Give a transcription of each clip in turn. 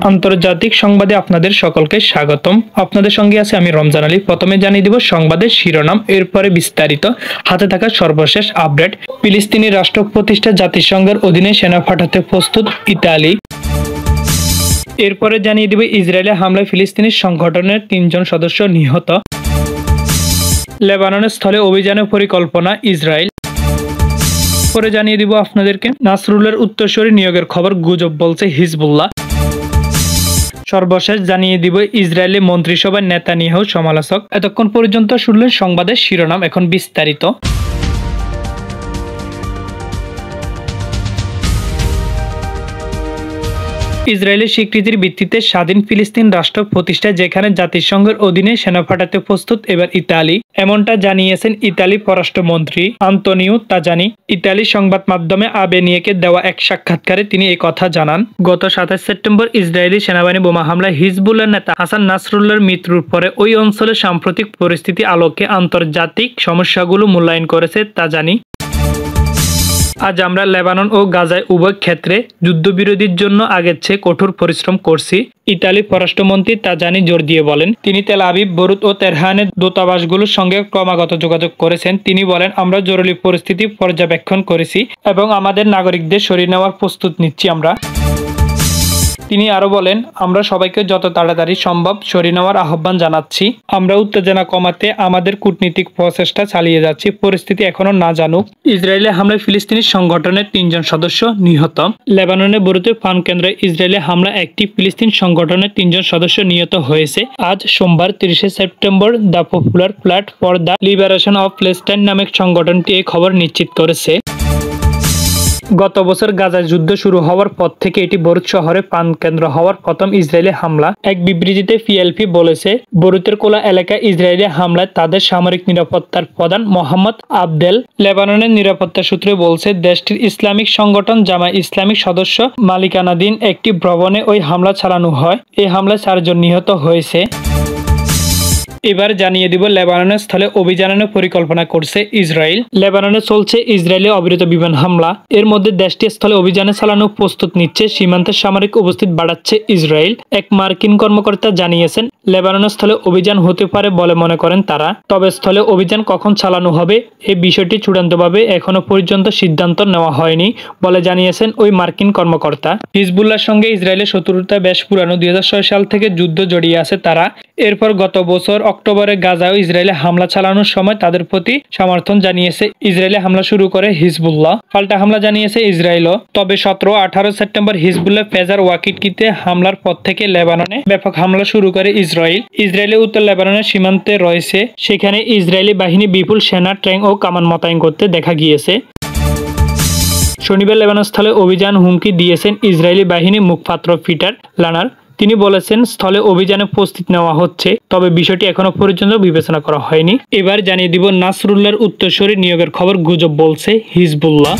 আন্তর্জাতিক সংবাদে আপনাদের সকলকে স্বাগতম। আপনাদের সঙ্গে আছে আমি রমজান আলী। প্রথমে জানিয়ে দিব সংবাদের শিরোনাম, এরপরে বিস্তারিত। হাতে থাকা সর্বশেষ আপডেট। ফিলিস্তিনি রাষ্ট্র প্রতিষ্ঠা, জাতিসংঘের অধীনে সেনা পাঠাতে প্রস্তুত ইতালি। এরপরে জানিয়ে দিব ইসরায়েলের হামলায় ফিলিস্তিনি সংগঠনের 3 জন সদস্য নিহত। লেবাননের স্থলে অভিযানের পরিকল্পনা ইসরায়েল। পরে জানিয়ে দিব আপনাদেরকে নাসরুল্লাহর উত্তরসূরি নিয়োগের খবর গুজব বলছে হিজবুল্লাহ। সর্বশেষ জানিয়ে দিব ইসরায়েলি মন্ত্রিসভার নেতানিয়াহু সমালোচক। এতক্ষণ পর্যন্ত শুনলেন সংবাদের শিরোনাম, এখন বিস্তারিত। ইসরায়েলের স্বীকৃতির ভিত্তিতে স্বাধীন ফিলিস্তিন রাষ্ট্র প্রতিষ্ঠা, যেখানে জাতিসংঘের অধীনে সেনা পাঠাতে প্রস্তুত এবার ইতালি। এমনটা জানিয়েছেন ইতালি পররাষ্ট্রমন্ত্রী আন্তোনিও তাজানি। ইতালি সংবাদ মাধ্যমে আবেনিয়াকে দেওয়া এক সাক্ষাৎকারে তিনি এই কথা জানান। গত 27 সেপ্টেম্বর ইসরায়েলি সেনাবাহিনী বোমা হামলায় হিজবুল্লাহ নেতা হাসান নাসরুল্লাহর মৃত্যুর পরে ওই অঞ্চলের সাম্প্রতিক পরিস্থিতি আলোকে আন্তর্জাতিক সমস্যাগুলো মূল্যায়ন করেছে তাজানি। আজ আমরা লেবানন ও গাজায় উভয় ক্ষেত্রে যুদ্ধবিরতির জন্য আগের চেয়ে কঠোর পরিশ্রম করছি, ইতালি পররাষ্ট্রমন্ত্রী তাজানি জোর দিয়ে বলেন। তিনি তেল আবিব, বরুত ও তেহরানের দূতাবাসগুলোর সঙ্গে ক্রমাগত যোগাযোগ করেছেন। তিনি বলেন, আমরা জরুরি পরিস্থিতি পর্যবেক্ষণ করেছি এবং আমাদের নাগরিকদের সরিয়ে নেওয়ার প্রস্তুত নিচ্ছি আমরা। তিনি আরো বলেন, আমরা সবাইকে যত তাড়াতাড়ি সম্ভব সরিয়ে নেওয়ার আহ্বান জানাচ্ছি। আমরা উত্তেজনা কমাতে আমাদের কূটনীতিক প্রচেষ্টা চালিয়ে যাচ্ছি, পরিস্থিতি এখনো না জানুক। ইসরায়েলের হামলায় ফিলিস্তিনি সংগঠনের 3 জন সদস্য নিহত। লেবাননের বরুতে ফার্ম কেন্দ্রে ইসরায়েলের হামলা একটি ফিলিস্তিন সংগঠনের 3 জন সদস্য নিহত হয়েছে। আজ সোমবার 30 September the popular front for the liberation of Palestine নামক সংগঠনটি এই খবর নিশ্চিত করেছে। গত বছর গাজায় যুদ্ধ শুরু হওয়ার পর থেকে এটি বরুত শহরে প্রাণকেন্দ্র হওয়ার প্রথম ইসরায়েলি হামলা। এক বিবৃতিতে পিএলপি বলেছে, বরুতের কোলা এলাকায় ইসরায়েলি হামলায় তাদের সামরিক নিরাপত্তার প্রধান মোহাম্মদ আবদেল। লেবাননের নিরাপত্তা সূত্রে বলছে, দেশটির ইসলামিক সংগঠন জামায়াত ইসলামী সদস্য মালিকানাধীন একটি ভবনে ওই হামলা চালানো হয়। এই হামলায় 4 জন নিহত হয়েছে। এবার জানিয়ে দিব লেবাননের স্থলে অভিযানের পরিকল্পনা করছে ইসরায়েল। লেবাননে চলছে ইসরায়েলি অবিরত বিমান হামলা। এর মধ্যে দেশটির স্থলে অভিযানে চালানো প্রস্তুত নিচ্ছে, সীমান্তে সামরিক উপস্থিতি বাড়াচ্ছে ইসরায়েল। এক মার্কিন কর্মকর্তা জানিয়েছেন, লেবাননের স্থলে অভিযান হতে পারে বলে মনে করেন তারা। তবে স্থলে অভিযান কখন চালানো হবে এই বিষয়টি চূড়ান্তভাবে এখনো পর্যন্ত সিদ্ধান্ত নেওয়া হয়নি বলে জানিয়েছেন ওই মার্কিন কর্মকর্তা। হিজবুল্লাহর সঙ্গে ইসরায়েলের শত্রুতা বেশ পুরানো, 2006 সাল থেকে যুদ্ধ জড়িয়ে আছে তারা। এরপর গত বছর অক্টোবরে গাজায় ইসরায়েলে হামলা চালানোর সময় তাদের প্রতি সমর্থন জানিয়েছে ইসরায়েলে হামলা শুরু করে হিজবুল্লাহ। পাল্টা হামলা জানিয়েছে ইসরায়েলও। তবে 17-18 সেপ্টেম্বর হিজবুল্লাহ ফেজার ওয়াকিটকিতে হামলার পর থেকে লেবাননে ব্যাপক হামলা শুরু করে ইসরায়েল। ইসরায়েলের উত্তর লেবাননের সীমান্তে রয়েছে, সেখানে ইসরায়েলি বাহিনী বিপুল সেনা, ট্যাঙ্ক ও কামান মোতায়েন করতে দেখা গিয়েছে। শনিবার লেবানন স্থলে অভিযান হুমকি দিয়েছেন ইসরায়েলি বাহিনীর মুখপাত্র পিটার লানার। তিনি বলেছেন, স্থলে অভিযানে প্রস্তুতি নেওয়া হচ্ছে, তবে বিষয়টি এখনো পর্যন্ত বিবেচনা করা হয়নি। এবার জানিয়ে দিব নাসরুল্লাহর উত্তরসূরি নিয়োগের খবর গুজব বলছে হিজবুল্লাহ।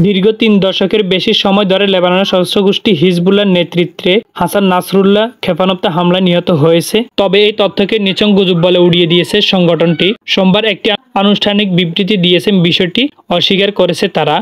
দীর্ঘ 3 দশকের বেশি সময় ধরে লেবাননের সশস্ত্র গোষ্ঠী হিজবুল্লাহর নেতৃত্বে হাসান নাসরুল্লাহ ক্ষেপণাস্ত্র হামলায় নিহত হয়েছে। তবে এই তথ্যকে নিছক গুজব বলে উড়িয়ে দিয়েছে সংগঠনটি। সোমবার একটি আনুষ্ঠানিক বিবৃতি দিয়েছে, বিষয়টি অস্বীকার করেছে তারা।